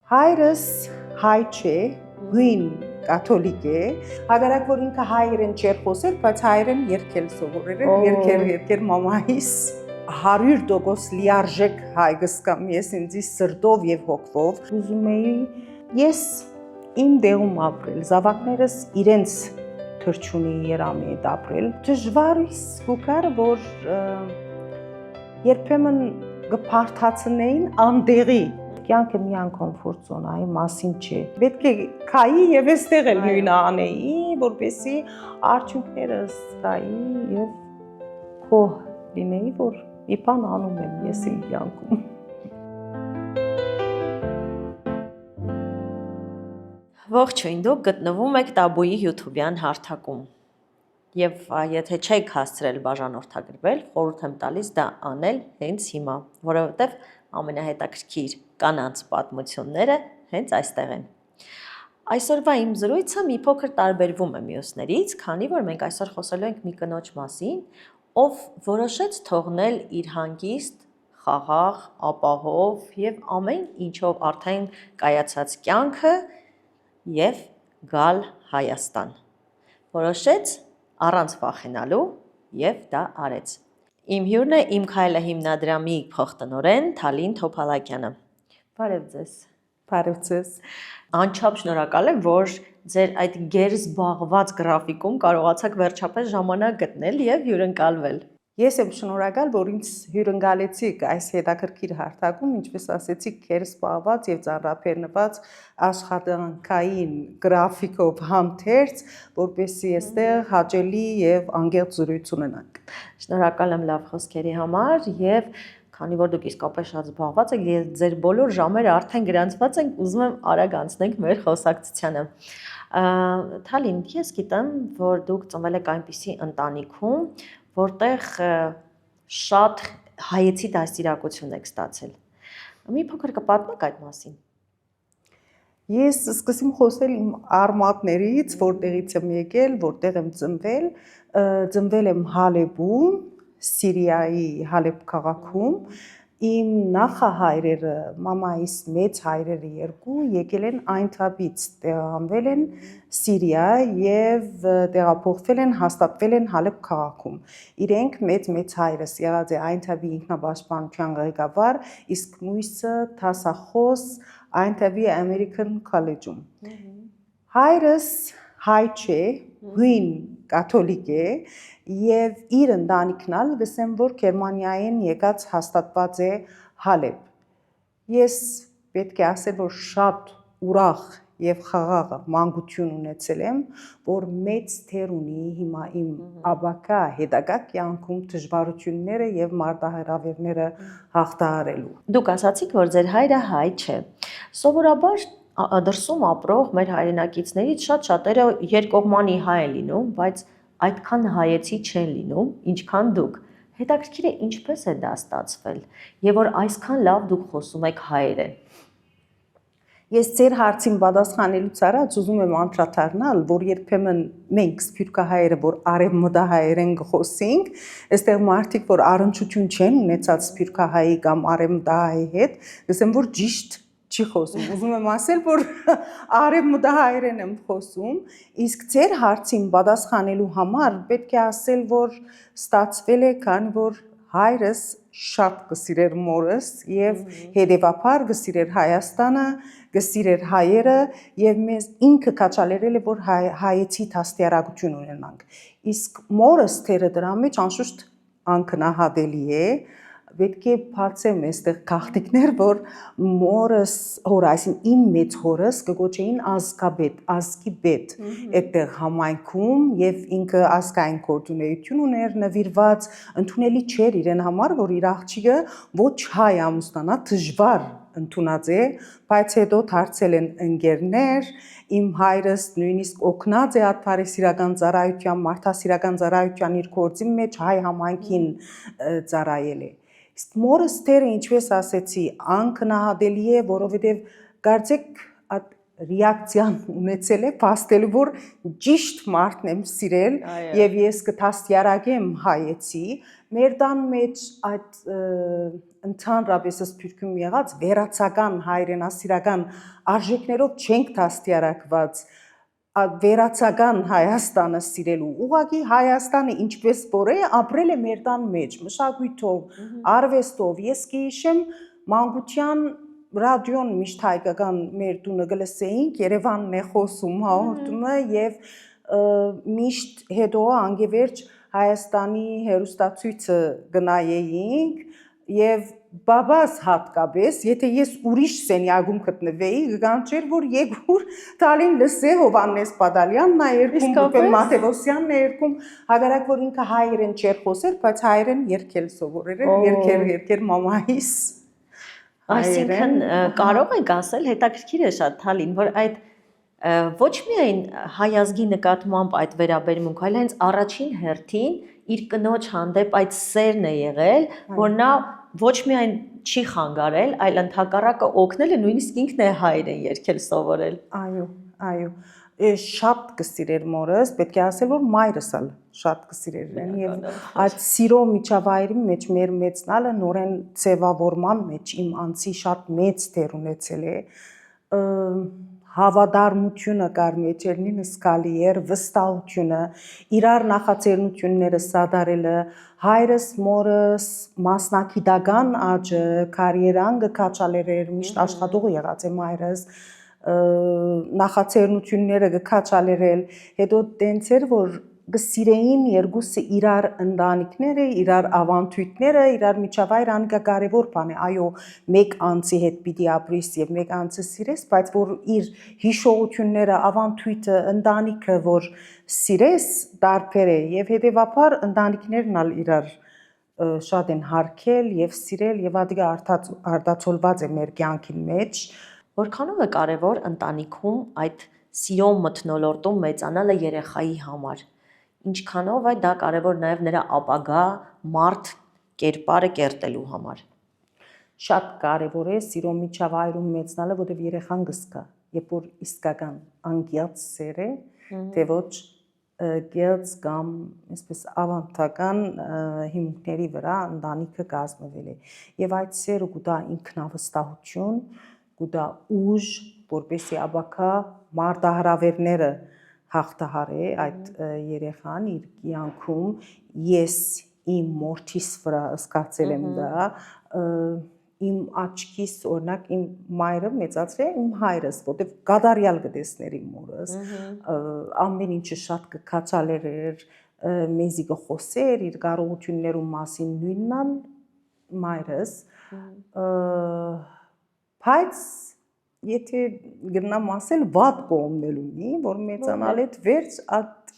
Հայրս հայ չէ, հույն կաթոլիկ է, հակառակ որ ինքը հայերեն չէր խոսել, բայց հայերեն երգել սովորել էր, երգեր մամայիս 100% լիարժեք հայ գսկամ ես ինձի սրտով եւ հոգվով, ուզում էի ես իմ դեղում ապրել, զավակներս իրենց թրջունի երամի ապրել, դժվարից գուկար, որ երբեմն գփարթացնեին անդեղի կյանքը մի անգամ ֆորտունայի մասին չէ։ Պետք է քայի եւ այստեղ էլ նույնը անեի, որպեսզի արդյունքները ստայի եւ քոհ լինեի, որ մի բան անում եմ ես իմ կյանքում։ Ողջույն, դուք գտնվում եք Տաբուի YouTube-յան հարթակում։ Եվ եթե չեք հասցրել բաժանորդագրվել, խորհուրդ եմ տալիս դա անել հենց հիմա, որովհետև ամենահետաքրքիր կանանց պատմությունները հենց այստեղ են։ Այսօրվա իմ զրույցը մի փոքր տարբերվում է մյուսներից, քանի որ մենք այսօր խոսելու ենք մի կնոջ մասին, ով որոշեց թողնել իր հանգիստ, խաղաղ, ապահով եւ ամեն ինչով արդեն կայացած կյանքը եւ գալ Հայաստան։ Որոշեց առանց վախենալու եւ դա արեց։ Իմ հյուրն է Իմ քայլը հիմնադրամի փոխտնօրեն Թալին Թոփալակյանը։ Բարև ձեզ։ Բարև ձեզ։ Անչափ շնորհակալ եմ, որ ձեր այդ գերզբաղված գրաֆիկում կարողացաք վերջապես ժամանակ գտնել եւ հյուրընկալվել։ Ես եմ շնորհակալ, որ ինձ հյուրընկալեցիք այս հետաքրքիր հարթակում, ինչպես ասեցիք, գերզբաղված եւ ծառայապերնված աշխատանքային գրաֆիկով համթերց, որպեսզի այստեղ հաճելի եւ անկեղծ զրույց ունենանք։ Շնորհակալ եմ լավ խոսքերի համար եւ քանի որ դուք իսկապես շատ զբաղված եք, եւ ձեր բոլոր ժամերը արդեն գրանցված են, ուզում եմ արագ անցնենք մեր խոսակցությանը։ Թալին, ես գիտեմ, որ դուք ծնվել եք այնպիսի ընտանիքում, որտեղ շատ հայեցի դաստիարակություն եք ստացել։ Մի փոքր կպատմեք այդ մասին։ Ես սկսեմ խոսել իմ արմատներից, որտեղից եմ եկել, որտեղ եմ ծնվել։ Ծնվել եմ Հալեբում, Սիրիայի Հալեբ քաղաքում։ Իմ նախահայրերը, մամայիս մեծ հայրերը երկու եկել են Այնթաբից, տեղանվել են Սիրիա եւ տեղափոխվել են, հաստատվել են Հալեբ քաղաքում։ Իրենք մեծ հայրս եղած է Այնթաբի ինքնապաշտպանության ղեկավար, իսկ մույսը դասախոս Այնթաբի American College-ում։ Հայրս հայ չէ, հույն կաթոլիկ է եւ իր ընտանիքն ալ գսեմ որ Գերմանիայեն եկած հաստատված է Հալեբ։ Ես պետք է ասել որ շատ ուրախ եւ խաղաղ մանկություն ունեցել եմ, որ մեծ թեր ունի հիմա իմ աբակա հետագա կյանքում դժվարությունները եւ մարտահրավերները հաղթահարելու։ Դուք ասացիք, որ ձեր հայրը հայ չէ։ Սովորաբար դրսում ապրող մեր հայրենակիցներից շատ-շատերը երկկողմանի հայ են լինում, բայց այդքան հայեցի չեն լինում, ինչքան դուք։ Հետաքրքիր է ինչպես է դա ստացվել, եւ որ այսքան լավ դուք խոսում եք հայերեն։ Ես ձեր հարցին պատասխանելուց առաջ ուզում եմ անդրադառնալ, որ երբեմն մենք սփյուռքահայերը, որ արևմտահայերեն խոսենք, այստեղ մարդիկ, որ առնչություն չեն ունեցած սփյուռքահայի կամ արևմտահայի հետ, ասեմ որ ճիշտ չի խոսում։ Ուզում եմ ասել, որ արևմտահայերեն եմ խոսում, իսկ ձեր հարցին պատասխանելու համար պետք է ասել, որ ստացվել է, քանի որ հայրս շատ կսիրեր մորս եւ հետեւաբար կսիրեր Հայաստանը, կսիրեր հայերը եւ մեզ ինքը կաչալերել է, որ հայեցի դաստիարակություն ունենանք։ Իսկ մորս թերը դրա մեջ անշուշտ անկնահատելի է։ Պետք է բացեմ այստեղ գաղտնիքներ, որ մորս հոր, այսինքն իմ մեծ հորս կգոչեին ազգաբեդ, ազգի բեդ այդտեղ համայնքում եւ ինքը ազգային գործունեություն ուներ նվիրված, ընդունելի չէր իրեն համար, որ իր աղջիկը ոչ հայ ամուսնանա, դժվար ընդունած է, բայց հետո դարձել են ընկերներ, իմ հայրս նույնիսկ օգնած է աթարեսիրական ծառայության, մարդասիրական ծառայության իր գործի մեջ հայ համայնքին ծառայել է։ Իսկ մորս թերը, ինչպես ասեցի, անկնահատելի է, որովհետև կարծեք այդ ռեակցիան ունեցել է, փաստելու որ ճիշտ մարդն եմ սիրել եւ ես կդաստիարակեմ հայեցի, մեր տան մեջ այդ ընդհանրապես սփյուռքում եղած վերացական հայրենասիրական արժեքներով չենք դաստիարակված վերացական Հայաստանը սիրելու ուղղակի Հայաստանը ինչպես որ է ապրել է մեր տան մեջ մշակույթով, արվեստով, ես կհիշեմ մանկության ռադիոն միշտ հայկական մեր տունը գլսեինք, Երևանն է խոսում հաղորդումը եւ միշտ հետո անգևերջ Հայաստանի հերոստացույցը գնայեինք եւ բաբաս հատկապես, եթե ես ուրիշ սենյակում գտնվեի, գանչեր որ Եգուր Տալին լսե Հովանես Պադալյանն նա երգում, Պուպեն Մաթեոսյանն է երգում, հագարակ որ ինքը հայերեն չէր խոսեր, բայց հայերեն երգել սովորել էր, երգեր մամայիս։ Այսինքն կարող եք ասել, հետաքրքիր է շատ Թալին, որ այդ ոչ միայն հայազգի նկատմամբ այդ վերաբերմունք, այլ հենց առաջին հերթին իր կնոջ հանդեպ այդ սերն է եղել, որ նա ոչ միայն չի խանգարել, այլ ընդհակառակը օգնել է նույնիսկ ինքն է հայերեն երգել սովորել։ Այո, շատ կսիրեր մորս, պետք է ասել որ մայրս ալ շատ կսիրեր են եւ այդ սիրո միջավայրի մեջ մեր մեծնալը նորեն ձևավորման մեջ իմ անձի շատ մեծ դեր ունեցել է հավատարմությունը կար մեջերնին սկալի էր վստահությունը իրար նախաձեռնությունները սադարելը հայրս մորս մասնակիտական աճը կարիերան գկաչալեր էր միշտ աշխատող եղած է մայրս նախաձեռնությունները գկաչալերել հետո տենց էր որ գսիրեին երկուսը իրար ընտանիքները իրար ավանդույթները իրար միջավայր անկարևոր բան է այո մեկ անձի հետ պիտի ապրես եւ մեկ անձը սիրես բայց որ իր հիշողությունները ավանդույթը ընտանիքը որ սիրես տարբեր է եւ հետեւաբար ընտանիքներն ալ իրար շատ են հարգել եւ սիրել եւ ադիգա արտացոլված է մեր կյանքի մեջ որքանով է կարևոր ընտանիքում այդ սիրո մթնոլորտում մեծանալը երեխայի համար ինչքանով է դա կարևոր նաև նրա ապագա մարդ կերպարը կերտելու համար շատ կարևոր է սիրո միջավայրում մեծնալը որտեղ երեխան գսկա երբ որ իսկական անգյաց սեր է թե ոչ գեղձ կամ այսպես ավանդական հիմունքների վրա ընտանիքը կազմվել է եւ այդ սերը գուտա ինքնավստահություն գուտա ուժ որպեսի աբակա մարտահրավերները հաղթահարե այդ երեխան իր կյանքում ես իմ մորթիս վրա սկացել եմ դա իմ աչքիս օրինակ իմ մայրը մեծացրել է իմ հայրս որտեվ գադարյալ գտեսներ իմ մորս ամեն ինչը շատ կքացալեր էր մեզի գխոսեր իր կարողություններում մասին նույնն մայրս բայց եթե գտնամ ասել վատ կողմներ ունի, որ մեծանալ այդ վերջ այդ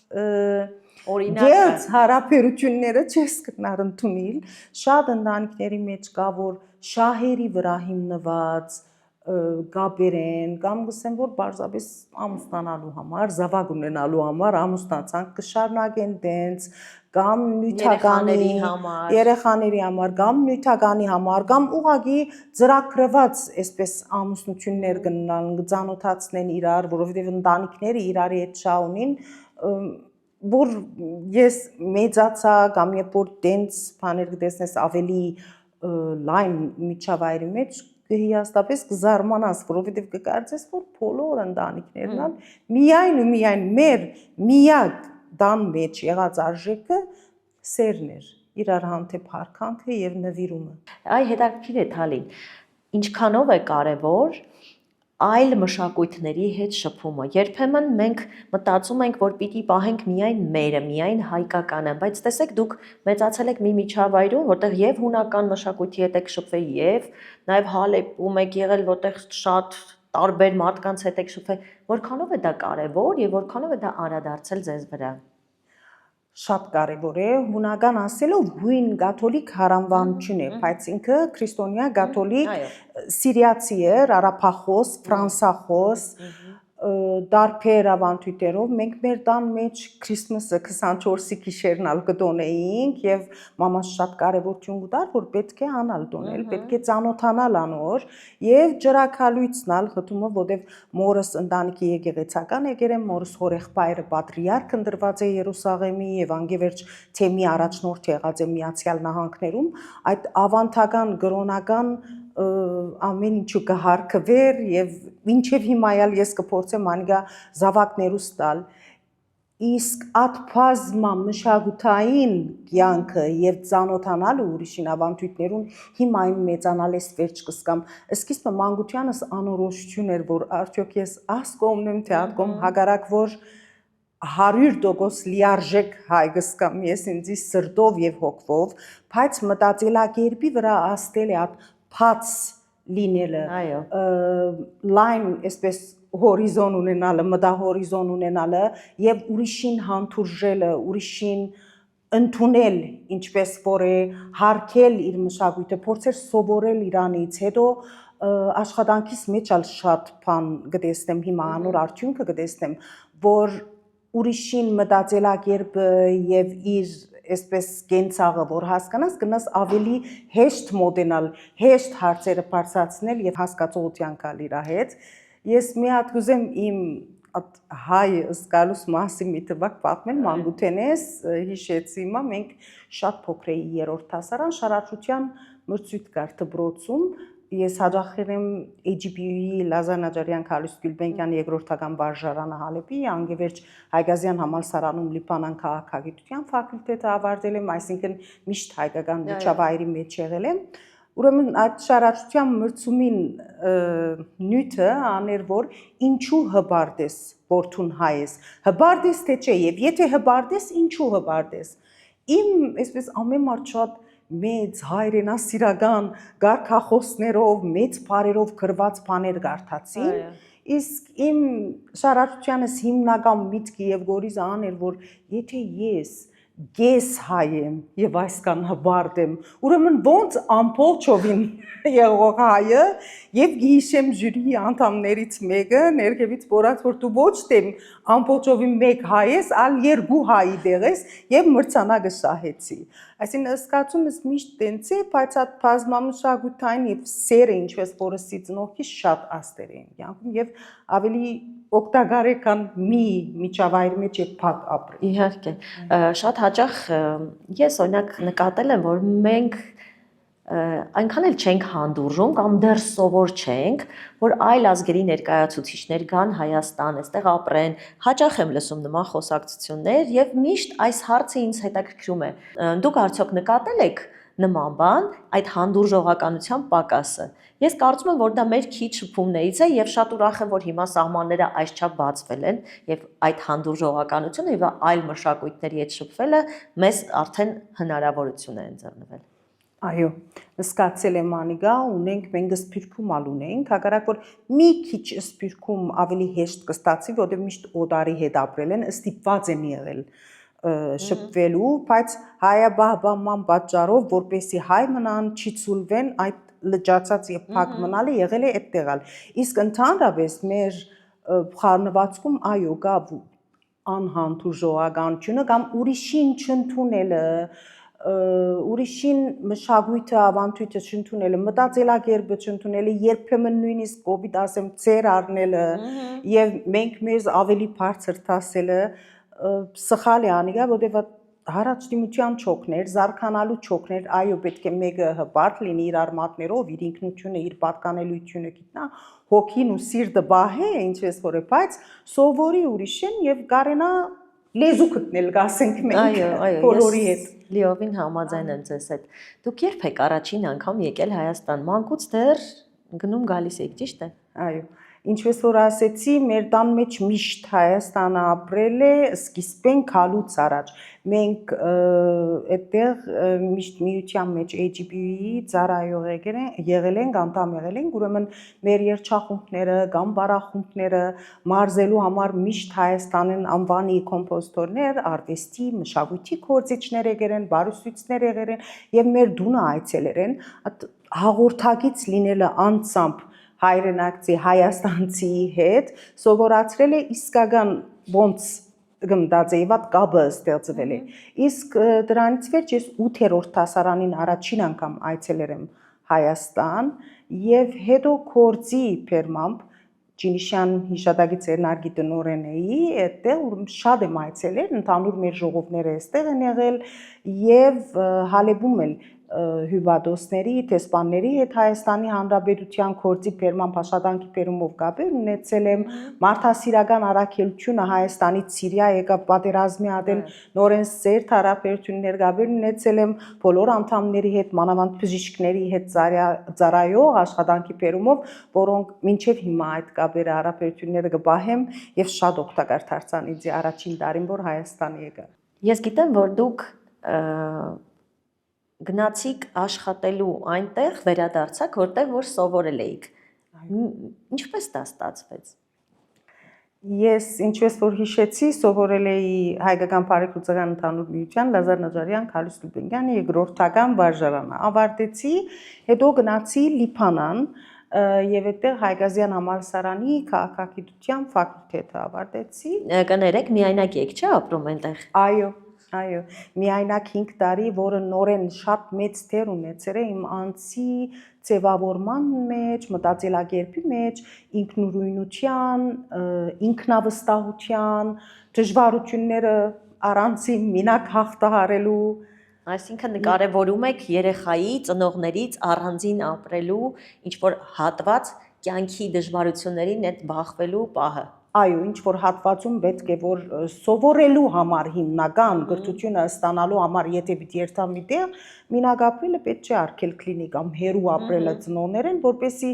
գեղձ հարաբերությունները չես կգնար ընդունել, շատ ընտանիքների մեջ կա, որ շահերի վրա հիմնված գաբեր են, կամ գսեմ, որ պարզապես ամուսնանալու համար, զավակ ունենալու համար ամուսնացանք կշարունակեն դենց, կամ նյութականի երեխաների համար, կամ նյութականի համար, կամ ուղղակի ծրագրված այսպես ամուսնություններ գնան, ծանոթացնեն իրար, որովհետև ընտանիքները իրարի հետ շահունին, որ ես մեծացա կամ երբ որ դենց բաներ կտեսնես ավելի լայն միջավայրի մեջ հիաստապես կզարմանաս, որովհետև կկարծես, որ բոլոր ընտանիքներն ան միայն ու միայն մեր միակ դան մեջ եղած արժեքը սերն էր, իրար հանդեպ հարկանքը եւ նվիրումը։ Այ հետաքրքիր է Թալին, ինչքանով է կարևոր այլ մշակույթների հետ շփումը։ Երբեմն մենք մտածում ենք, որ պիտի պահենք միայն մերը, միայն հայկականը, բայց տեսեք դուք մեծացել եք մի միջավայրում, որտեղ եւ հունական մշակույթի հետ եք շփվել, եւ նաեւ Հալեպում եք եղել, որտեղ շատ տարբեր մարդկանց հետ եք շփվել։ Որքանով է դա կարևոր եւ որքանով է դա անդրադարձել ձեզ վրա։ Շատ կարևոր է, հունական ասելով հույն գաթոլիկ հարանվանություն է, բայց ինքը քրիստոնյա գաթոլիկ սիրիացի էր, արաբախոս, ֆրանսախոս, դարբեր ավանդույթերով մենք մեր տան մեջ Քրիսմասը 24-ի գիշերն ալ կդոնեինք եւ մամաս շատ կարեւորություն կտար որ պետք է անալ դոնել, պետք է ծանոթանալ անոր եւ ջրակալույցն ալ խթումը, որտեւ մորս ընտանիքի եկեղեցական եկերեմ, մորս հորեղբայրը պատրիարք ընդրված է Երուսաղեմի եւ անգևերջ թեմի առաջնորդ եղած է Միացյալ Նահանգներում, այդ ավանդական գրոնական ամեն ինչու կհարկվեր եւ մինչեւ հիմայալ ես կփորձեմ անիգա զավակներուս տալ իսկ ատփազմա մշակութային կյանքը եւ ծանոթանալը ուրիշին ավանդույթներուն հիմա իմ մեծանալ ես վերջ կսկամ սկիզբը մանկությանս անորոշություն էր որ արդյոք ես ասկոմն եմ թե ատկոմ հագարակ որ 100% լիարժեք հայ կսկամ ես ինձի սրտով եւ հոգվով բայց մտածելակերպի վրա աստել է at փած լինելը լայն այսպես հորիզոն ունենալը մտա հորիզոն ունենալը եւ ուրիշին հանդուրժելը ուրիշին ընդունել ինչպես որ է հարկել իր մշակույթը փորձել սովորել իրանից հետո աշխատանքից մեջ ալ շատ բան գտեսնեմ հիմա անոր արդյունքը գտեսնեմ որ ուրիշին մտածելակերպը եւ իր այսպես կենցաղը որ հասկանաս գնաս ավելի հեշտ մոդենալ հեշտ հարցերը բարձրացնել եւ հասկացողության գալ իր հետ ես մի հատ կուզեմ իմ հայ սկալուս մասի մի տվակ պատմել մանկութենես հիշեցի հիմա մենք շատ փոքր էի երրորդ դասարան շարաչության մրցույթ կար դպրոցում ես հաջախել եմ AGP-ի Լազար Նաջարյան Քալուս Գյուլբենկյան երկրորդական վարժարանը Հալեպի անգևերջ Հայգազյան համալսարանում Լիբանան քաղաքագիտության ֆակուլտետը ավարտել եմ այսինքն միշտ հայկական միջավայրի մեջ եղել եմ ուրեմն այդ շարաչության մրցումին նյութը աներ որ ինչու հբարդես որթուն հայես հբարդես թե չէ եւ եթե հբարդես ինչու հբարդես իմ այսպես ամեն մարդ շատ մեծ հայրենասիրական գարքախոսներով մեծ բարերով գրված բաներ կարդացի իսկ իմ շարաչությանս հիմնական միտքը եւ գորիզան էր որ եթե ես գես հայ եմ եւ այսքան հբարդ եմ ուրեմն ոնց ամբողջովին եղող հայը եւ գիշեմ ժյուրիի անդամներից մեկը ներքևից որած որ դու ոչ թե ամբողջովին մեկ հայ ես ալ երկու հայի դեղ ես եւ մրցանակը շահեցի այսինքն ըսկացումս միշտ տենց է բայց այդ բազմամշակութային եւ սերը ինչպես որսի ծնողքի շատ աստեր են կյանքում եւ ավելի օգտակար է կան մի միջավայրի մեջ եւ փակ ապրել իհարկե շատ հաճախ ես օրինակ նկատել եմ որ մենք այնքան էլ չենք հանդուրժում կամ դեռ սովոր չենք որ այլ ազգերի ներկայացուցիչներ գան Հայաստան այստեղ ապրեն հաճախ եմ լսում նման խոսակցություններ եւ միշտ այս հարցը ինձ հետաքրքրում է դուք արդյոք նկատել եք նման բան այդ հանդուրժողականության պակասը ես կարծում եմ որ դա մեր քիչ շփումներից է եւ շատ ուրախ եմ որ հիմա սահմանները այսչափ բացվել են եւ այդ հանդուրժողականությունը եւ այլ մշակույթների հետ շփվելը մեզ արդեն հնարավորություն է ընձեռնվել Այո, սկացել եմ անիգա, ունենք մենք սպիրկում ալ ունենք, հակառակ որ մի քիչ սպիրկում ավելի հեշտ կստացի, որտեղ միշտ օդարի հետ ապրել են, ստիպված են եղել շփվելու, բայց հայաբահբանման պատճառով, որպեսի հայ մնան, չի ցուլվեն այդ լճացած եւ փակ մնալը եղել է այդտեղալ։ Իսկ ընդհանրապես մեր խառնվածքում այո, կա անհանդուրժողականությունը կամ ուրիշին չընդունելը ուրիշին մշակույթը ավանդույթը չընդունելը մտածելակերպը չընդունելը երբեմն նույնիսկ կոպիտ ասեմ ծեր առնելը եւ մենք մեզ ավելի բարձր տասելը սխալ է անիգա որտեւ հարաճտիմության չոքներ զարգանալու չոքներ այո պետք է մեկը հպարտ լինի իր արմատներով իր ինքնությունը իր պատկանելությունը գիտնա հոգին ու սիրտը բահե ինչպես որ է բայց սովորի ուրիշին եւ կարենա լեզու գտնել գասենք մենք բոլորի հետ լիովին համաձայն եմ ձեզ հետ դուք երբ եք առաջին անգամ եկել Հայաստան մանկուց դեռ գնում գալիս եք ճիշտ է այո ինչպես որ ասեցի մեր տան մեջ միշտ Հայաստանը ապրել է սկիզբեն քալուց առաջ մենք այդտեղ միշտ միության մեջ AGP-ի ծառայող եղել ենք անդամ եղել ենք ուրեմն մեր երգչախումբները կամ բարախումբները մարզելու համար միշտ Հայաստանն անվանի կոմպոզիտորներ արվեստի մշակույթի գործիչներ եղել են բարուսույցներ եղել են եւ մեր դունը այցելեր են հաղորդակից լինելը անցամբ հայրենակցի հայաստանցի հետ սովորացրել է իսկական ոնց գմդածեիվատ կապը ստեղծվել է իսկ դրանից վերջ ես 8-րդ դասարանին առաջին անգամ այցելել եմ Հայաստան եւ հետո կորձի ֆերմամբ Ճինիշյան հիշադակի ծերնարգի տնօրեն էի, այդտեղ շատ եմ այցելել, ընդհանուր մեր ժողովները այստեղ են եղել եւ հալեբում էլ հյուվադոսների, տեսպանների հետ Հայաստանի Հանրապետության կորձի ֆերման աշխատանքի ֆերումով կապեր ունեցել եմ, մարդասիրական առաքելությունը Հայաստանից Սիրիա եկավ պատերազմի ադել նորեն սերտ հարաբերություններ կապեր ունեցել եմ բոլոր անդամների հետ, մանավանդ բժիշկների հետ ծառայող աշխատանքի ֆերումով, որոնք մինչև հիմա այդ կապերը հարաբերությունները կպահեմ եւ շատ օգտակար դարձան ինձ առաջին տարին, որ Հայաստան եկա։ Ես գիտեմ, որ դուք գնացիք աշխատելու այնտեղ վերադարձաք, որտեղ որ սովորել էիք։ Ինչպես դա ստացվեց։ Ես ինչպես որ հիշեցի, սովորել էի Հայկական բարեգործական ընդհանուր միության Լազար Նաջարյան Քալիս Լուբենյանի երկրորդական վարժարանը։ Ավարտեցի, հետո գնացի Լիբանան եւ այդտեղ Հայգազյան համալսարանի քաղաքագիտության ֆակուլտետը ավարտեցի։ Կներեք, միայնակ եք, չէ՞, ապրում այնտեղ։ Այո, միայնակ 5 տարի, որը նորեն շատ մեծ դեր ունեցել է իմ անձի ձևավորման մեջ, մտածելակերպի մեջ, ինքնուրույնության, ինքնավստահության, դժվարությունները առանցին մինակ հաղթահարելու, Այսինքն կարևորում եք երեխայի ծնողներից առանձին ապրելու ինչ որ հատված կյանքի դժվարություններին հետ բախվելու պահը։ Այո, ինչ որ հատվածում պետք է որ սովորելու համար հիմնական գրթությունը ստանալու համար, եթե պիտի երթամ միտեղ, մինակ ապրելը պետք չէ արկել կլինիկամ, հերու ապրելը ծնողներեն, որպեսզի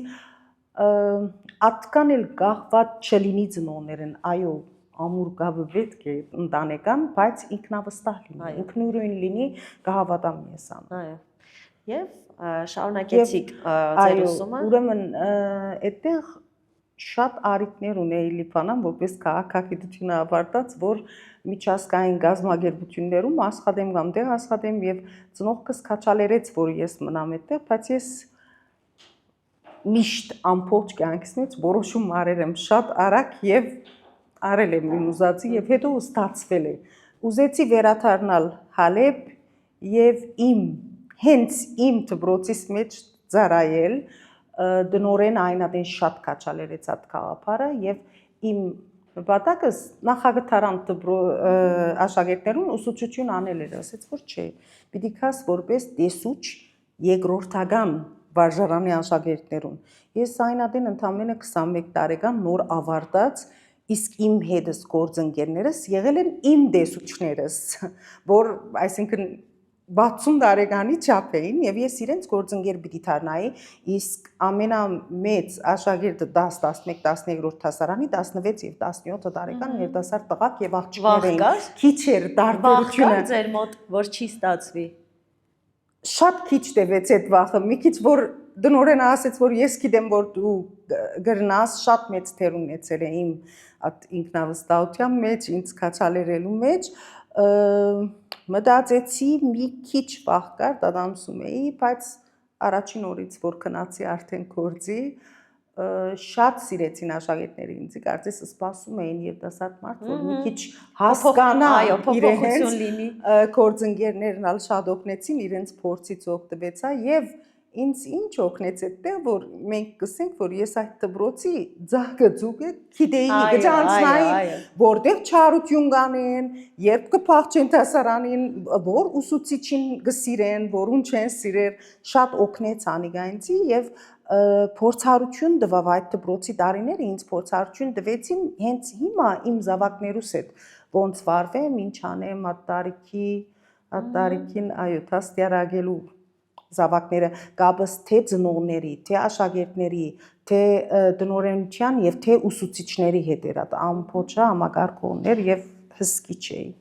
ատկան էլ գաղված չլինի ծնողներեն, այո, ամուր կապը պետք է ընտանեկան, բայց ինքնավստահ լինի, ինքնուրույն լինի, կհավատամ ես ան։ Այո։ Եվ շարունակեցիք ձեր ուսումը։ Ուրեմն այդտեղ շատ առիթներ ունեի Լիբանան, որպես քաղաքագիտությունը ավարտած, որ միջազգային գազམ་ագերբություններում աշխատեմ կամ դեղ աշխատեմ եւ ծնողքս քաչալերեց, որ ես մնամ այդտեղ, բայց ես միշտ ամբողջ կյանքիս մեջ որոշում արել եմ շատ արագ եւ արել եմ իմ ուզածի եւ հետո ստացվել է։ Ուզեցի վերադառնալ Հալեբ եւ հենց իմ դպրոցիս մեջ ծառայել դնորեն այնադեն շատ քաչալերեց այդ գաղափարը եւ իմ նպատակս նախագծարան աշակերտներուն ուսուցչություն անել էր, ասեց որ չէ, պիտի քաս որպես տեսուչ երկրորդական վարժարանի աշակերտներուն։ Ես այնադեն ընդամենը 21 տարեկան նոր ավարտած, իսկ իմ հետս գործընկերներս եղել են իմ տեսուչներս, որ այսինքն 60 տարեկանի չափ էին եւ ես իրենց գործընկեր պիտի դառնայի, իսկ ամենամեծ աշակերտը 10, 11, 12-րդ դասարանի 16 եւ 17 տարեկան երիտասարդ տղաք եւ աղջիկներ էին։ Քիչ էր տարբերությունը ձեր մոտ, որ չի ստացվի։ Շատ քիչ տևեց այդ վախը, մի քիչ որ դնորենը ասեց, որ ես գիտեմ, որ դու գրնաս, շատ մեծ թեր ունեցել է իմ ինքնավստահության մեջ, ինձ քաչալերելու մեջ, մտածեցի մի քիչ վախ կար, դադամսում էի, բայց առաջին օրից, որ գնացի արդեն գործի, շատ սիրեցին աշակերտները ինձ, կարծես սպասում էին երիտասարդ մարդ, որ մի քիչ հասկանա իրեն, գործընկերներն ալ շատ օգնեցին, իրենց փորձից օգտվեցա եւ ինձ ինչ օգնեց այդտեղ, որ մենք կսենք, որ ես այդ դպրոցի ձագը ձուկը գիտեի, գճանցնայի, որտեղ չարություն կանեն, երբ կփախչեն դասարանին, որ ուսուցիչին կսիրեն, որուն չեն սիրեր, շատ օգնեց անիգայինցի եւ փորձառություն տվավ այդ դպրոցի տարիները, ինձ փորձառություն տվեցին հենց հիմա իմ զավակներուս հետ, ոնց վարվեմ, ինչ անեմ, այդ տարիքին, այո, դաստիարակելու զավակները կապս թե ծնողների, թե աշակերտների, թե տնօրենության եւ թե ուսուցիչների հետ էր այդ ամբողջ համակարգողներ եւ հսկիչ էի։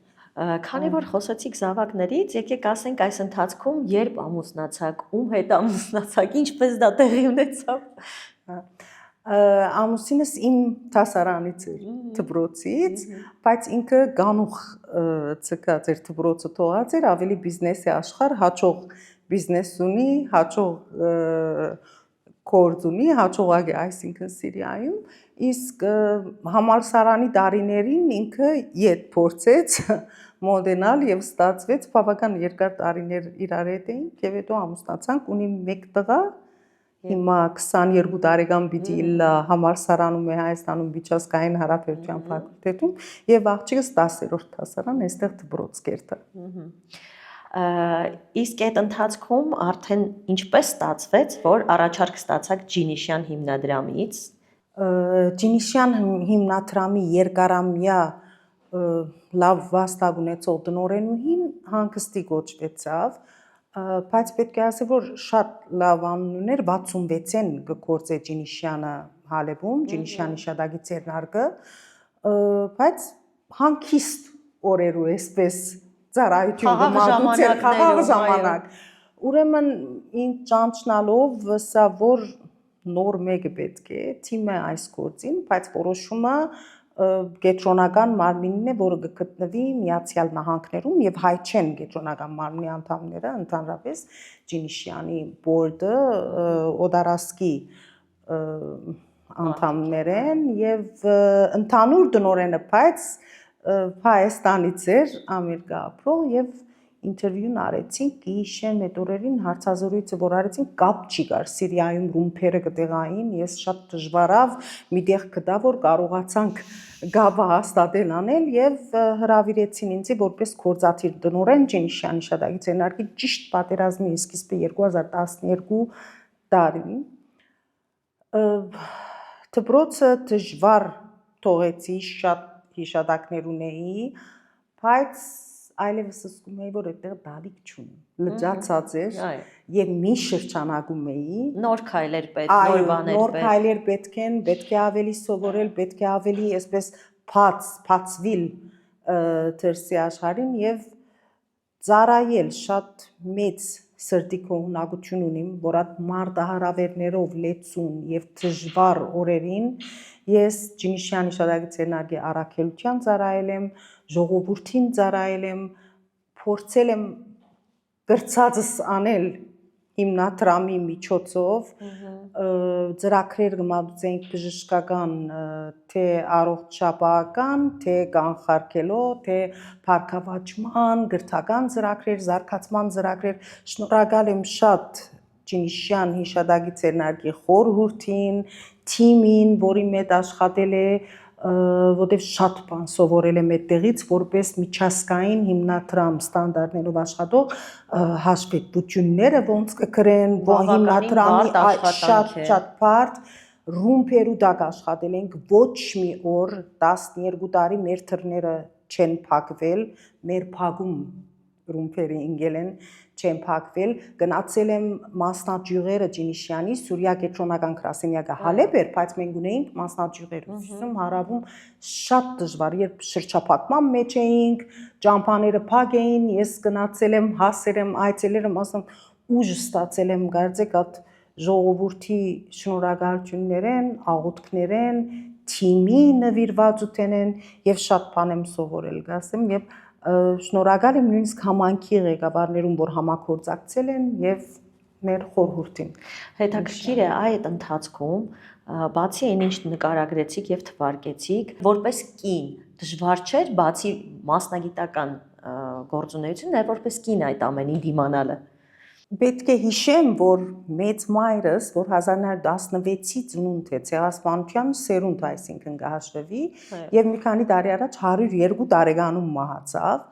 Քանի որ խոսեցիք զավակներից, եկեք ասենք այս ընթացքում երբ ամուսնացաք, ում հետ ամուսնացաք, ինչպես դա տեղի ունեցավ։ Ամուսինս իմ դասարանից էր, դպրոցից, բայց ինքը գանուխ ցկած էր դպրոցը թողած էր, ավելի բիզնեսի աշխարհ, հաջող բիզնես ունի, հաջող գործ ունի հաջողակ է այսինքն Սիրիայում, իսկ համալսարանի տարիներին ինքը իդ փորձեց մոդենալ եւ ստացվեց բավական երկար տարիներ իրար հետ էինք եւ հետո ամուսնացանք, ունի մեկ տղա, հիմա 22 տարեկան պիտի իլա համալսարանում է Հայաստանում միջազգային հարաբերության ֆակուլտետում եւ աղջիկս 10-րդ դասարան այստեղ դպրոց կերտը։ Իսկ այդ ընթացքում արդեն ինչպես ստացվեց, որ առաջարկ ստացաք Ջինիշյան հիմնադրամից։ Ջինիշյան հիմնադրամի երկարամյա լավ վաստակ ունեցող տնօրենուհին հանգստի կոչվեցավ, բայց պետք է ասել, որ շատ լավ անուն ուներ 66-ին գործե Ջինիշյանը Հալեբում, Ջինիշյանի շադագի ցերնարկը, բայց հանգիստ օրերու էսպես ծառայություն գմադուցել խաղաղ ժամանակ։ Ուրեմն ինձ ճանչնալով սա որ նոր մեկը պետք է թիմը այս գործին, բայց որոշումը գետրոնական մարմինն է, որը գտնվի Միացյալ Նահանգներում եւ հայ չեն գետրոնական մարմնի անդամները, ընդհանրապես Ջինիշյանի բորդը օդարասկի անդամներ են եւ ընդհանուր տնօրենը, բայց Հայաստանից էր Ամերիկա ապրող եւ ինտերվյուն արեցինք գիշեր այդ օրերին հարցազրույցը որ արեցինք կապ չի կար Սիրիայում ռումբերը կտեղային ես շատ դժվարավ միտեղ գտա որ կարողացանք գաբը հաստատել անել եւ հրավիրեցին ինձ որպես գործադիր տնօրեն Ջինիշյանի շադագի ցերնարկի ճիշտ պատերազմի սկիզբը 2012 տարին դպրոցը դժվար թողեցի շատ հիշադակներ ունեի բայց այլևս զգում էի, որ այդտեղ դալիք չունի, լճացած էր եւ մի շրջանակում էի նոր քայլեր պետք, նոր բաներ պետք։ Նոր քայլեր պետք են, պետք է ավելի սովորել, պետք է ավելի այսպես փածվիլ դրսի աշխարհին եւ ծառայել շատ մեծ սրտի կողմնակություն ունիմ, որ այդ մարտահրավերներով լեցուն եւ դժվար օրերին ես Ջինիշյանի շադագի ցերնարկի առաքելության ծառայել եմ, ժողովրդին ծառայել եմ, փորձել եմ գրծածս անել հիմնադրամի միջոցով, ծրագրեր գմադուցենք բժշկական, թե առողջապահական, թե կանխարգելո, թե փառքավաճման, գրթական ծրագրեր, զարգացման ծրագրեր, շնորհակալ եմ շատ Ջինիշյան հիշադակի ցերնարկի խորհրդին, թիմին, որի մեջ աշխատել է որտեվ շատ բան սովորել եմ այդտեղից որպես միջազգային հիմնադրամ ստանդարտներով աշխատող հաշվետվությունները ոնց կգրեն հիմնադրամի շատ բարդ ռումբերու դակ աշխատել ենք ոչ մի օր 12 տարի մեր թռները չեն փակվել մեր փակում ռումբերի ինգել են չեն փակվել գնացել եմ մասնաճյուղերը Ջինիշյանի Սուրիա կենտրոնական գրասենյակը Հալեբ էր բայց մենք ունեինք մասնաճյուղեր Հյուսիսում հարավում շատ դժվար երբ շրջափակման մեջ էինք ճամփաները փակ էին ես գնացել եմ հասել եմ այցելել եմ ասում ուժ ստացել եմ կարծեք այդ ժողովրդի շնորհակալություններ են աղոթքներ են թիմի նվիրվածություն են եւ շատ բան եմ սովորել գասեմ եւ շնորհակալ եմ նույնիսկ համանքի ղեկավարներուն, որ համագործակցել են եւ մեր խորհրդին։ Հետաքրքիր է այդ ընթացքում, բացի այն ինչ նկարագրեցիք եւ թվարկեցիք, որպես կին դժվար չէր, բացի մասնագիտական գործունեություն, նաեւ որպես կին այդ ամենին դիմանալը։ Պետք է հիշեմ, որ մեծ մայրս, որ 1916-ի ծնունդ է, ցեղասպանության սերունդ, այսինքն կհաշվվի, եւ մի քանի տարի առաջ 102 տարեկանում մահացավ,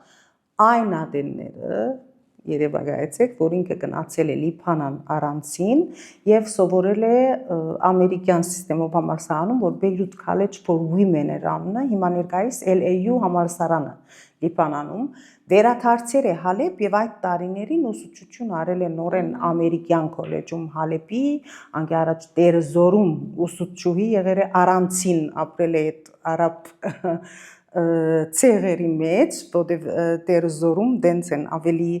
այն ադենները երևակայեցեք, որ ինքը գնացել է Լիբանան առանցին եւ սովորել է ամերիկյան սիստեմով համալսարանում, որ Beirut College for Women էր անունը, հիմա ներկայիս LAU համալսարանը Լիբանանում, վերադարձել է Հալեբ եւ այդ տարիներին ուսուցչություն արել է նորեն ամերիկյան քոլեջում Հալեբի, անկի առաջ Տերզորում ուսուցչուհի եղել է առանցին ապրել է այդ արաբ ցեղերի մեջ, որտեղ Տերզորում դենց են ավելի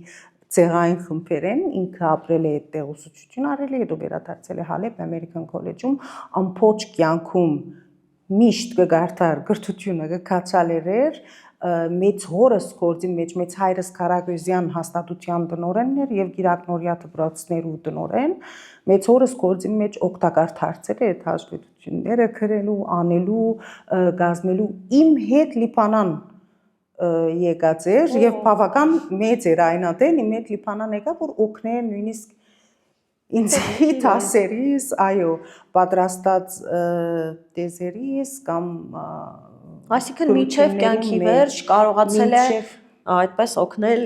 ցեղային խմբեր են, ինքը ապրել է այդտեղ ուսուցչություն արել է, հետո վերադարձել է Հալեբ ամերիկյան քոլեջում, ամբողջ կյանքում միշտ կգարտար գրթությունը կքացալեր էր, մեծ հորս գործի մեջ մեծ հայրս Կարագոզյան հաստատության տնօրենն էր եւ Գիրակնորիա դպրոցներու տնօրեն, մեծ հորս գործի մեջ օգտակար դարձել է այդ հաշվետվությունները գրելու, անելու, գազմելու իմ հետ Լիբանան եկած էր եւ բավական մեծ էր այնատեն իմ հետ Լիբանան եկա որ օգներ նույնիսկ ինձ դասերիս, այո, պատրաստած դեզերիս կամ այսինքն միջև կյանքի վերջ կարողացել է այդպես օգնել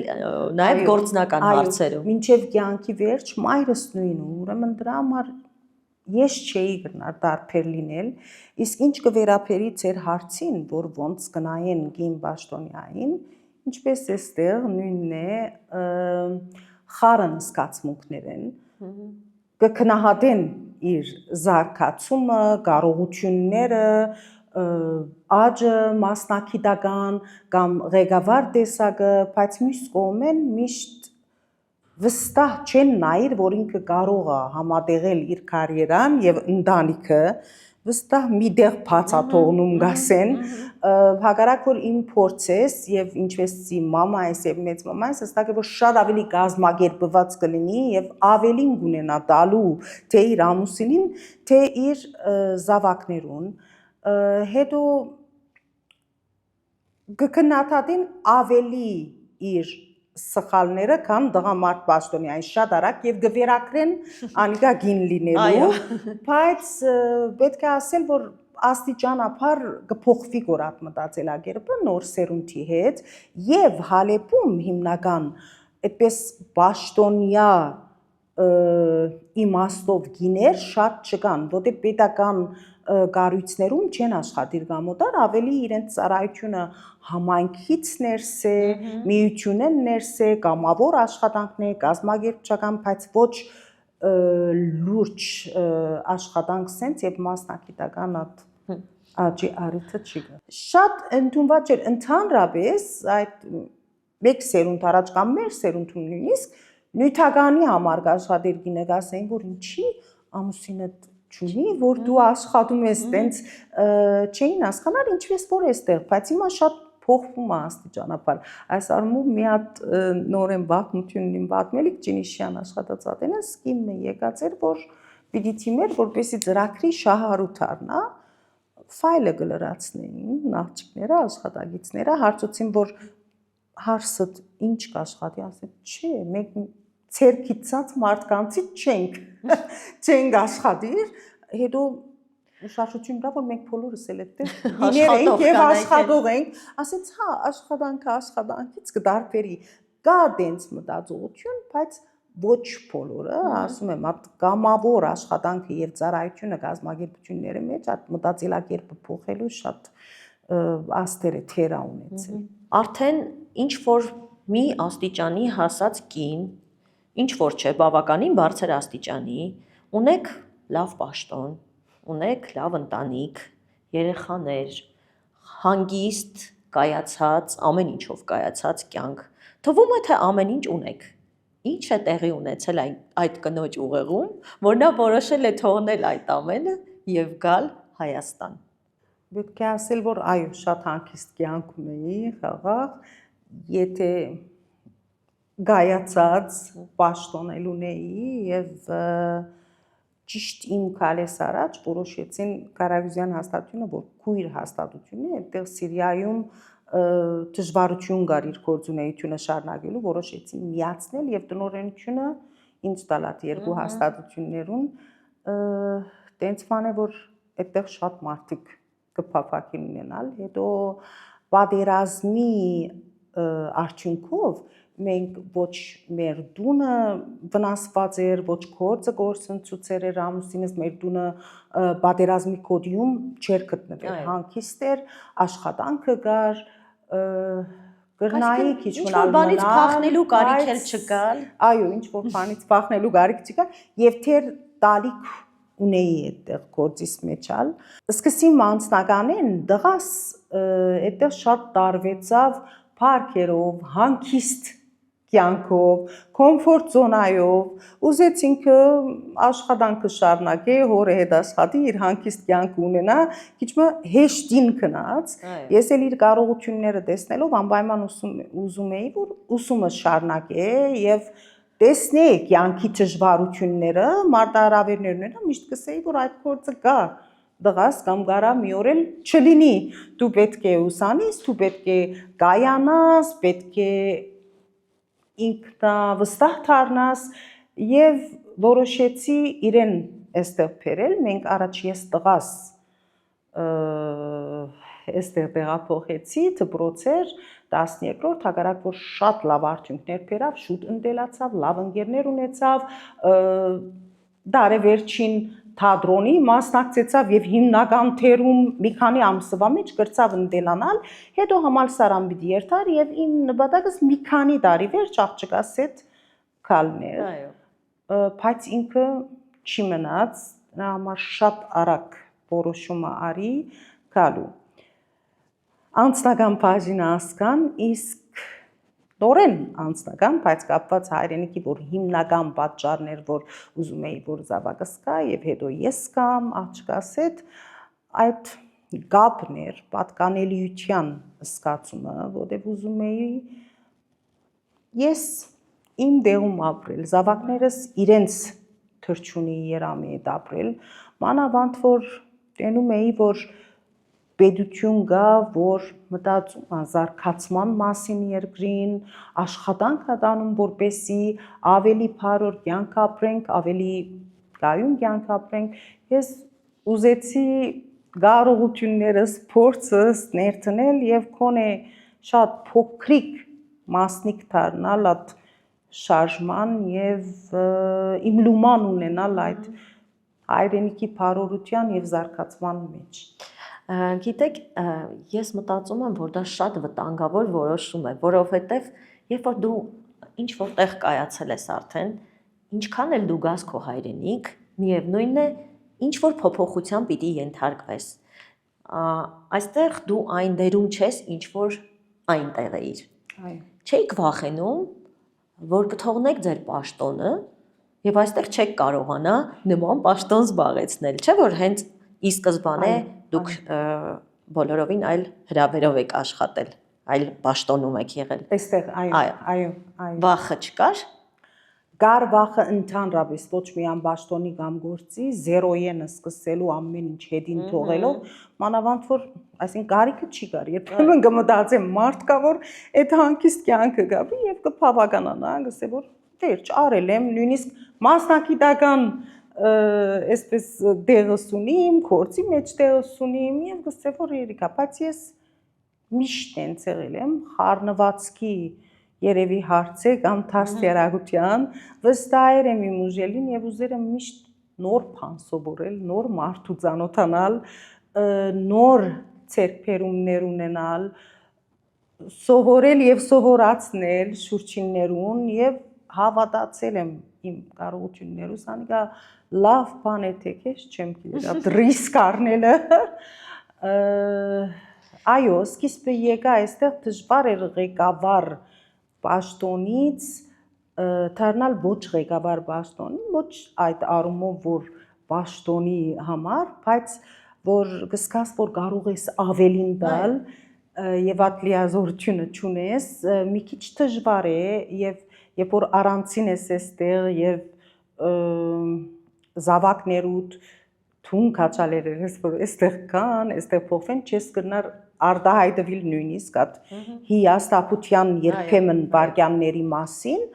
նաև գործնական հարցերում։ Մինչև կյանքի վերջ մայրս նույնը, ուրեմն դրա համար ես չէի գնար դարբեր լինել, իսկ ինչ կվերապերի ձեր հարցին, որ ոնց գնային գին Պաշտոնյային, ինչպես էստեղ նույնն է խառն զգացմունքներ են, կքնահատեն իր զարգացումը, կարողությունները, աճը, մասնակիտական կամ ղեկավար տեսակը, բայց մյուս կողմեն միշտ վստահ չեն նայր, որ ինքը կարող է համատեղել իր կարիերան եւ ընտանիքը, վստահ մի դեղ բացաթողնում գասեն, հակառակ որ իմ փորձես եւ ինչպես իմ մամայիս եւ մեծ մամայիս, հստակ է որ շատ ավելի գազմագերբված կլինի եւ ավելին կունենա տալու թե իր ամուսինին, թե իր զավակներուն, հետո կքննադատեն ավելի իր սխալները քան դղամարդ Պաշտոնյային շատ արագ եւ գվերակրեն անիկա գին լինելու, բայց պետք է ասել որ աստիճանաբար կփոխվի գորատ մտածելակերպը նոր սերունդի հետ եւ Հալեպում հիմնական այդպես Պաշտոնյա իմաստով գիներ շատ չկան, որտեղ պետական կառույցներում չեն աշխատիր գամոտար, ավելի իրենց ծառայությունը համայնքից ներս է, միությունեն ներս է, կամավոր աշխատանքն է, կազմակերպչական, բայց ոչ լուրջ աշխատանք սենց եւ մասնակիտական աճի արիթը չի գա։ Շատ ընդունված չէր, ընդհանրապես այդ մեկ սերունդ առաջ կամ մեր սերունդում նույնիսկ նյութականի համար աշխատիր գինը ասային, որ ինչի ամուսինդ չունի, որ դու աշխատում ես տենց չէին հասկանալ ինչպես որ էստեղ, բայց հիմա շատ փոխվում է աստիճանաբար։ Այս առումով մի հատ նորեն բախմությունն իմ պատմելիք Ջինիշյան աշխատած ատենս կինը եկած էր, որ պիտի թիմեր, որպեսի ծրագրի շահառուտ առնա, ֆայլը գլրացնեին աղջիկները, աշխատագիցները, հարցուցին, որ հարսդ ինչ կաշխատի, ասել, չէ, մենք ցերքիցած մարդկանցից չենք աշխատիր, հետո ուշադրություն կա, որ մենք բոլորս էլ այդտեղ գիներ ենք եւ աշխատող ենք, ասեց, հա, աշխատանքը աշխատանքից կդարբերի, կա դենց մտածողություն, բայց ոչ բոլորը, ասում եմ, այդ կամավոր աշխատանքը եւ ծառայությունը գազագերբությունների մեջ այդ մտածելակերպը փոխելու շատ աստեր է թերա ունեցել։ Արդեն ինչ որ մի աստիճանի հասած կին, ինչ որ չէ, բավականին բարձր աստիճանի, ունեք լավ պաշտոն, ունեք լավ ընտանիք, երեխաներ, հանգիստ, կայացած, ամեն ինչով կայացած կյանք։ Թվում է թե ամեն ինչ ունեք։ Ինչ է տեղի ունեցել այդ կնոջ ուղեղում, որ նա որոշել է թողնել այդ ամենը եւ գալ Հայաստան։ Պետք է ասել, որ այո, շատ հանգիստ կյանք ունեի, խաղաղ, եթե գայացած պաշտոնել ունեի եւ ճիշտ իմ քալես առաջ որոշեցին Կարագոզյան հաստատությունը, որ քույր հաստատությունն է, այդտեղ Սիրիայում դժվարություն կար իր գործունեությունը շարունակելու, որոշեցին միացնել եւ տնօրենությունը ինձ տալ այդ երկու հաստատություններուն, տենց բան է, որ այդտեղ շատ մարդիկ կփափակին ունենալ, հետո պատերազմի արդյունքով մենք ոչ մեր դունը վնասված էր, ոչ գործը գործընծուցեր էր ամուսինս, մեր դունը պատերազմի կոդիում չէր գտնվել, հանգիստ էր, աշխատանքը կար, գրնայի քիչ մնալ բանից փախնելու կարիք էլ չկար։ Այո, ինչ որ բանից փախնելու կարիք չկար, եւ թեր տալիք ունեի այդտեղ գործից մեջալ։ Սկսիմ անձնականեն դղաս այդտեղ շատ տարվեցավ փարքերով, հանգիստ կյանքով, կոմֆորտ զոնայով, ուզեց ինքը աշխատանքը շարունակե, հորը հետ աշխատի, իր հանգիստ կյանք ունենա, քիչ մը հեշտին գնաց։ Ես էլ իր կարողությունները տեսնելով անպայման ուզում էի, որ ուսումը շարունակե եւ տեսնե կյանքի դժվարությունները, մարտահրավերներն միշտ կսեի, որ այդ փորձը կա։ Դղաս կամ գարա մի օր էլ չլինի։ Դու պետք է ուսանես, դու պետք է կայանաս, պետք է ինքնավստահ դառնաս եւ որոշեցի իրեն այստեղ բերել, մենք առաջ ես տղաս այստեղ տեղափոխեցի, դպրոցեր 12-րդ հակառակ որ շատ լավ արդյունքներ բերավ, շուտ ընտելացավ, լավ ընկերներ ունեցավ, դարեվերջին թատրոնի մասնակցեցավ եւ հիմնական թերում մի քանի ամսվա մեջ գրծավ ընտելանալ, հետո համալսարան պիտի երթար եւ իմ նպատակս մի քանի տարի վերջ աղջկաս հետ գալներ։ Այո։ Բայց ինքը չի մնաց, նա համար շատ արագ որոշումը արի գալու։ Անձնական բաժինը ասկան, իսկ նորեն անձնական, բայց կապված հայրենիքի, որ հիմնական պատճառներ, որ ուզում էի, որ զավակս կա եւ հետո ես կամ աղջկաս հետ, այդ գապն էր, պատկանելիության զգացումը, որտեղ ուզում էի ես իմ դեղում ապրել, զավակներս իրենց թրջունի երամի հետ ապրել, մանավանդ որ տենում էի, որ պետություն գա, որ մտածում է զարգացման մասին երկրին, աշխատանք անում, որպեսզի ավելի բարոր կյանք ապրենք, ավելի կայուն կյանք ապրենք։ Ես ուզեցի կարողություններս, փորձս ներդնել եւ քոնե շատ փոքրիկ մասնիկ դառնալ այդ շարժման եւ իմ լուման ունենալ այդ հայրենիքի բարորության եւ զարգացման մեջ։ Գիտեք, ես մտածում եմ, որ դա շատ վտանգավոր որոշում է, որովհետև երբ որ դու ինչ որտեղ կայացել ես արդեն, ինչքան էլ դու գաս քո հայրենիք, միևնույնն է, ինչ որ փոփոխության պիտի ենթարկվես։ Այստեղ դու այն դերում չես, ինչ որ այնտեղ էիր։ Այո։ Չեք վախենում, որ կթողնեք ձեր պաշտոնը եւ այստեղ չեք կարողանա նման պաշտոն զբաղեցնել, չէ՞ որ հենց ի սկզբանե դուք բոլորովին այլ հրավերով եք աշխատել, այլ պաշտոնում եք եղել։ Այստեղ, այո։ Վախը չկար։ Կար վախը ընդհանրապես ոչ միայն պաշտոնի կամ գործի, զերոյենը սկսելու ամեն ինչ հետին թողելով, մանավանդ որ, այսինքն կարիքը չի կար, երբեմն կմտածեմ մարդ կա, որ այդ հանգիստ կյանքը գաբի եւ կփավականանա, գսե որ վերջ արել եմ, նույնիսկ մասնակիտական այսպես դեղս ունիմ, գործի մեջ դեղս ունիմ եւ գսե որ երիկա, բայց ես միշտ են եղել եմ խառնվածքի երևի հարցե կամ դաստիարակության վստահեր եմ իմ ուժելին եւ ուզեր եմ միշտ նոր բան սովորել, նոր մարդու ծանոթանալ, նոր ցերկերումներ ունենալ, սովորել եւ սովորացնել շուրջիններուն եւ հավատացել եմ իմ կարողություններուս, անիկա լավ բան է թե քեզ չեմ գիտի, ռիսկ առնելը։ Այո, սկիզբը եկա այստեղ դժվար էր ղեկավար պաշտոնից դառնալ ոչ ղեկավար պաշտոնի, ոչ այդ առումով, որ պաշտոնի համար, բայց որ կսկաս, որ կարող ես ավելին տալ եւ այդ լիազորությունը չունես, մի քիչ դժվար է եւ երբ որ առանցին ես այստեղ եւ զավակներուդ թուն քաչալեր ես որ այստեղ կան, այստեղ փոխվեն, չես կրնար արդահայտվել նույնիսկ այդ հիասթափության երբեմն վարքյանների մասին,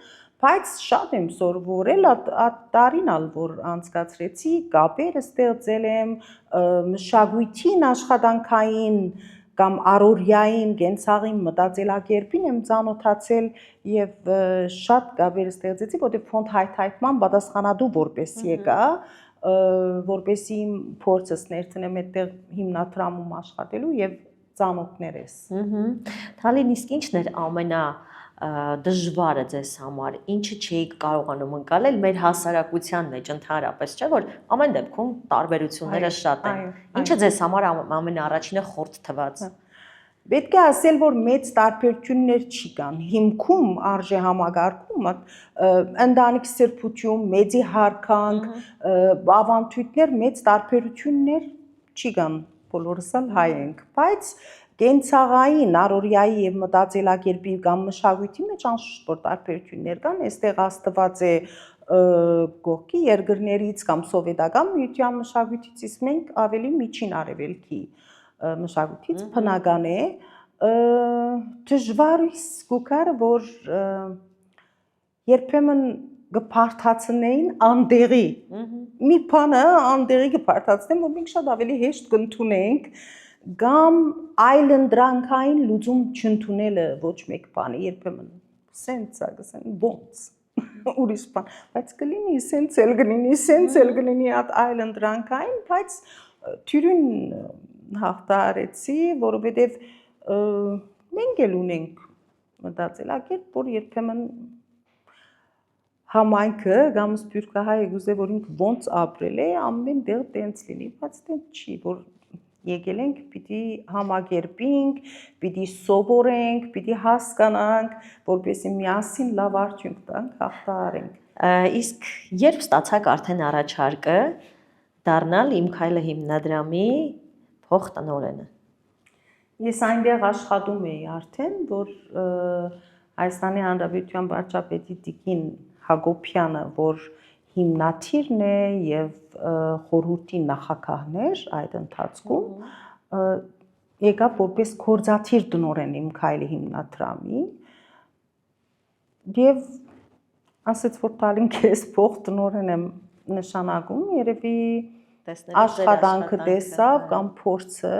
բայց շատ եմ սովորել այդ տարին որ անցկացրեցի, կապեր ստեղծել եմ, մշակույթին աշխատանքային կամ առօրյային գենցաղին մտածելակերպին եմ ծանոթացել եւ շատ կապեր ստեղծեցի, որտեղ ֆոնդ հայթայթման պատասխանատու որպես եկա, որպեսի իմ փորձս ներդնեմ այդտեղ հիմնադրամում աշխատելու եւ ծանոթներես։ Թալին իսկ ինչն էր ամենա դժվարը ձեզ համար, ինչը չէիք կարողանում ընկալել մեր հասարակության մեջ ընդհանրապես, չէ՞ որ ամեն դեպքում տարբերությունները շատ են։ Ինչը ձեզ համար ամենաառաջինը խորտ թվաց։ Պետք է ասել, որ մեծ տարբերություններ չի կան։ Հիմքում արժե համագարկում ընտանիք սրբություն, մեծի հարկանք, ավանդույթներ, մեծ տարբերություններ չի կան, բոլորս էլ հայ ենք, բայց կենցաղային, առօրյայի եւ մտածելակերպի կամ մշակույթի մեջ անշուշտ որ տարբերություններ կան, այստեղ Աստված է գողքի երկրներից կամ սովետական միության մշակույթից, իսկ մենք ավելի միջին արևելքի մշակույթից բնական է դժվարից գուքար որ երբեմն գփարթացնեին անդեղի մի բանը անդեղի գփարթացնեմ որ մենք շատ ավելի հեշտ կընդունենք կամ այլընտրանքային լուծում չընդունելը ոչ մեկ բանի երբեմն սենց է գսեն ոնց ուրիշ բան բայց կլինի սենց էլ կլինի այլընտրանքային բայց թյուրին հաղթարեցի, որովհետև մենք էլ ունենք մտածելակերպ, որ երբեմն համայնքը կամ սփյուռքահայը գուզե որ ինքը ոնց ապրել է, ամեն դեղ տենց լինի, բայց տենց չի, որ եկել ենք, պիտի համագերպենք, պիտի սովորենք, պիտի հասկանանք, որպեսզի միասին լավ արդյունք տանք, հաղթահարենք։ Իսկ երբ ստացաք արդեն առաջարկը դառնալ Իմ քայլը հիմնադրամի փոխտնօրենը։ Ես այնտեղ աշխատում էի արդեն, որ Հայաստանի Հանրապետության վարչապետի Տիկին Հակոբյանը, որ հիմնադիրն է եւ խորհրդի նախագահներ այդ ընթացքում, եկավ որպես կորզաթիր տնօրեն Իմ քայլի հիմնադրամի եւ ասեց որ տալին քեզ փոխտնօրեն եմ նշանակում, երևի աշխատանքը տեսավ կամ փորձը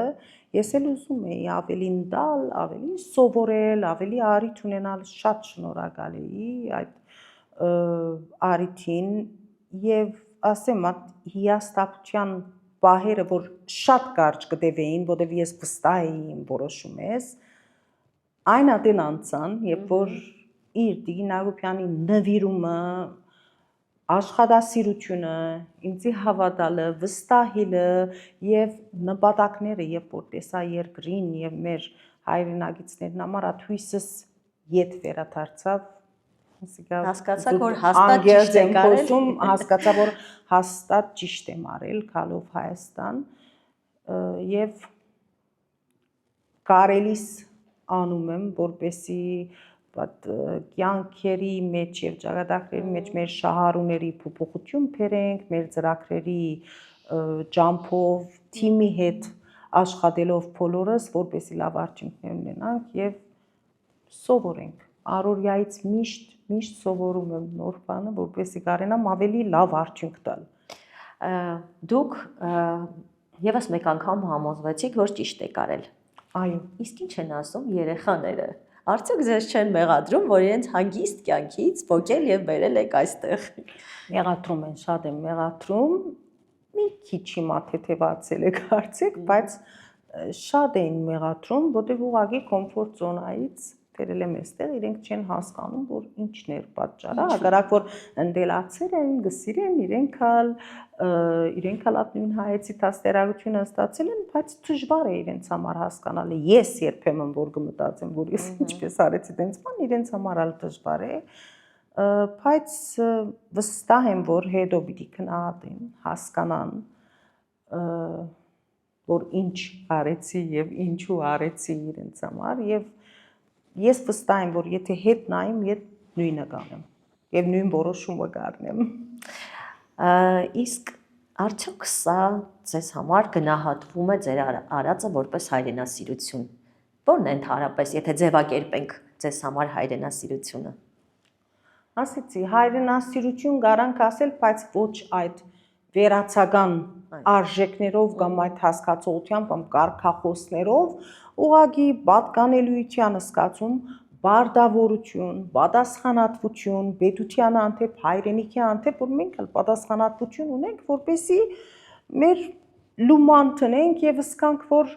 ես էլ ուզում էի ավելին տալ, ավելի սովորել, ավելի առիթ ունենալ, շատ շնորհակալ էի այդ առիթին եւ ասեմ հիասթափության բահերը որ շատ կարճ կտևեին, որովհետեւ ես վստահ էի իմ որոշումից, այն ադեն անցան, երբ որ իր Տիկին Հակոբյանի նվիրումը աշխատասիրությունը, ինձի հավատալը, վստահելը եւ նպատակները, երբ որ տեսա երկրին եւ մեր հայրենագիտներն համար աթույսս ետ վերադարձավ, հասկացա որ հաստատ ճիշտ եք արել, հասկացա որ հաստատ ճիշտ եմ արել, գալով Հայաստան եւ կարելիս անում եմ, որպեսի կյանքերի մեջ եւ ճակատագրերի մեջ մեր շահառուների փոփոխություն բերենք, մեր ծրագրերի ջամփով, թիմի հետ աշխատելով բոլորս, որպեսի լավ արդյունքներ ունենանք եւ սովորենք։ Առօրյայից միշտ սովորում եմ նոր բանը, որպեսի կարենամ ավելի լավ արդյունք տալ։ Դուք եւս մեկ անգամ համոզվեցիք, որ ճիշտ եք արել։ Այո։ Իսկ ինչ են ասում երեխաները։ Արդյոք ձեզ չեն մեղադրում, որ իրենց հանգիստ կյանքից փոկել եւ բերել եք այստեղ։ Մեղադրում են, շատ են մեղադրում։ Մի քիչ հիմա թեթևացել է կարծեք, բայց շատ են մեղադրում, որտեղ ուղղակի կոմֆորտ զոնայից բերել եմ այստեղ, իրենք չեն հասկանում, որ ինչն էր պատճառը, հակառակ որ ընդելացել են, գսիրեն, իրենք նույն հայեցի դաստիարակությունը ստացել են, բայց դժվար է իրենց համար հասկանալը։ Ես երբեմն որ կմտածեմ, որ ես ինչպես արեցի տենց բան, իրենց համար էլ դժվար է, բայց վստահ եմ, որ հետո պիտի քննադեն, հասկանան, որ ինչ արեցի եւ ինչու արեցի իրենց համար եւ ես վստահ եմ, որ եթե հետ նայեմ, ես նույնը կանեմ եւ նույն որոշումը կառնեմ։ Իսկ արդյոք սա ձեզ համար գնահատվում է ձեր արածը որպես հայրենասիրություն։ Որն է ընդհանրապես, եթե ձևակերպենք ձեզ համար հայրենասիրությունը։ Ասեցի, հայրենասիրություն garanք ասել, բայց ոչ այդ վերացական արժեքներով կամ այդ հասկացողությամբ կամ կարգախոսներով, ուղղակի պատկանելիության զգացում, բարդավորություն, պատասխանատվություն, պետության հանդեպ, հայրենիքի հանդեպ, որ մենք էլ պատասխանատվություն ունենք, որպեսզի մեր լուման տնենք եւ զգանք, որ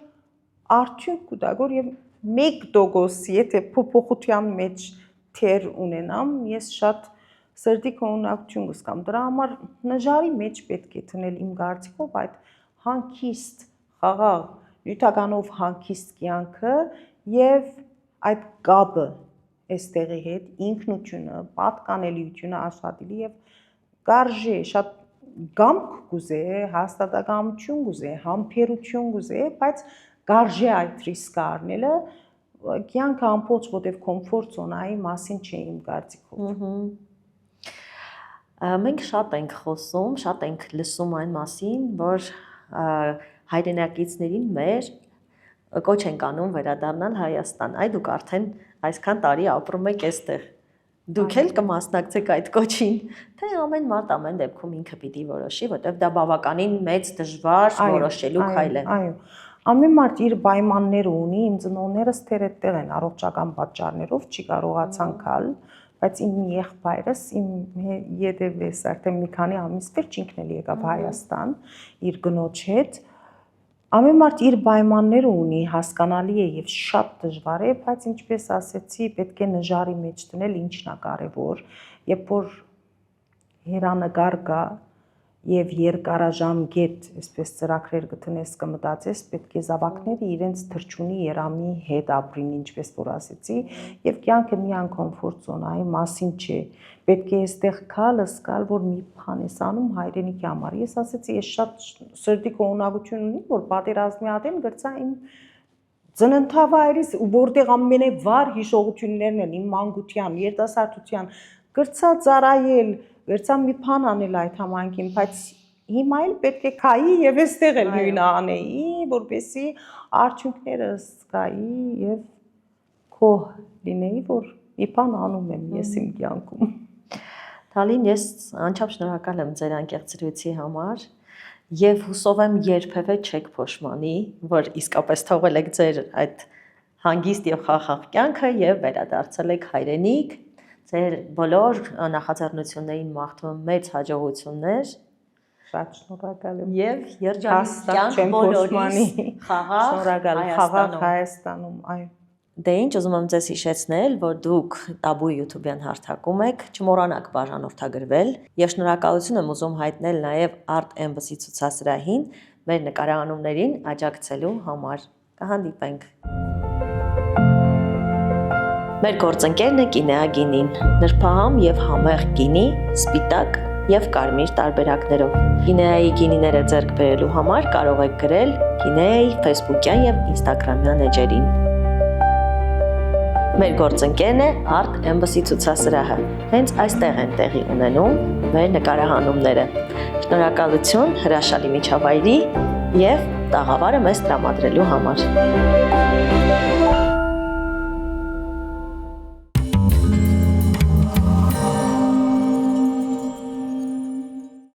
արդյունք կտա, որ եւ 1% եթե փոփոխության մեջ թեր ունենամ, ես շատ սրտի կողմնակություն կզգամ։ Դրա համար նժարի մեջ պետք է տնել իմ կարծիքով այդ հանգիստ, խաղաղ, նյութականով հանգիստ կյանքը եւ այդ կապը այստեղի հետ ինքնությունը, պատկանելիությունը աշխատելի եւ կարժե շատ գամք կուզե, հաստատակամություն կուզե, համբերություն կուզե, բայց կարժե այդ ռիսկը առնելը կյանքը ամբողջ որտեվ կոմֆորտ զոնայի մասին չէ իմ կարծիքով։ Մենք շատ ենք խոսում, շատ ենք լսում այն մասին, որ հայրենակիցներին մեր կոչ ենք անում վերադառնալ Հայաստան։ Այ դուք արդեն այսքան տարի ապրում եք այստեղ։ Դուք էլ կմասնակցեք այդ կոչին, թե ամեն մարդ ամեն դեպքում ինքը պիտի որոշի, որտեղ դա բավականին մեծ դժվար որոշելու քայլ է։ Այո, ամեն մարդ իր պայմանները ունի, իմ ծնողներս թեր այդտեղ են առողջական պատճառներով չի կարողացան գալ, բայց իմ եղբայրս իմ յետևես արդեն մի քանի ամիս վերջ ինքն էլ եկավ Հայաստան իր գնոջ հետ։ Ամեն մարդ իր պայմանները ունի, հասկանալի է եւ շատ դժվար է, բայց ինչպես ասեցի, պետք է նժարի մեջ դնել ինչն է կարևոր, երբ որ հերանեկար կա եւ երկարաժամկետ, այսպես ծրագրեր գտնես կմտածես, պետք է զավակները իրենց թրջունի երամի հետ ապրին, ինչպես որ ասեցի, եւ կյանքը միայն կոմֆորտ զոնայի մասին չէ։ Պետք է այստեղ գալ, որ մի բան ես անում հայրենիքի համար։ Ես ասեցի, ես շատ սրտի կողմնակություն ունի, որ պատերազմի ադեն գրծա իմ ծննդավայրից, որտեղ ամենավառ հիշողություններն են իմ մանկության, երիտասարդության, գրծա ծառայել, գրծա մի բան անել այդ համայնքին, բայց հիմա էլ պետք է քայի եւ այստեղ էլ նույնը անեի, որպեսզի արդյունքները զգայի եւ քո լինեի, որ մի բան անում եմ ես իմ կյանքում։ Թալին, ես անչափ շնորհակալ եմ ձեր անկեղծրույցի համար եւ հուսով եմ երբևէ չեք փոշմանի, որ իսկապես թողել եք ձեր այդ հանգիստ եւ խաղաղ կյանքը եւ վերադարձել եք հայրենիք, ձեր բոլոր նախաձեռնություններին մաղթում եմ մեծ հաջողություններ։ Շատ շնորհակալ եմ։ Եվ երջանիկ կյանք բոլորիս խաղաղ Հայաստանում, այո։ Դե ինչ ուզում եմ ձեզ հիշեցնել, որ դուք Տաբու YouTube-յան հարթակում եք, չմոռանաք բաժանորդագրվել եւ շնորհակալություն եմ ուզում հայտնել նաեւ Art Embassy ցուցասրահին մեր նկարահանումներին աջակցելու համար։ Կհանդիպենք։ Մեր գործընկերն է Կինեա գինին, նրբահամ եւ համեղ գինի, սպիտակ եւ կարմիր տարբերակներով։ Կինեայի գինիները ձեռք բերելու համար կարող եք գրել Կինեայի Facebook-յան եւ Instagram-յան էջերին։ Մեր գործընկերն է Art Embassy ցուցասրահը։ Հենց այստեղ են տեղի ունենում մեր նկարահանումները։ Շնորհակալություն հրաշալի միջավայրի եւ տաղավարը մեզ տրամադրելու համար։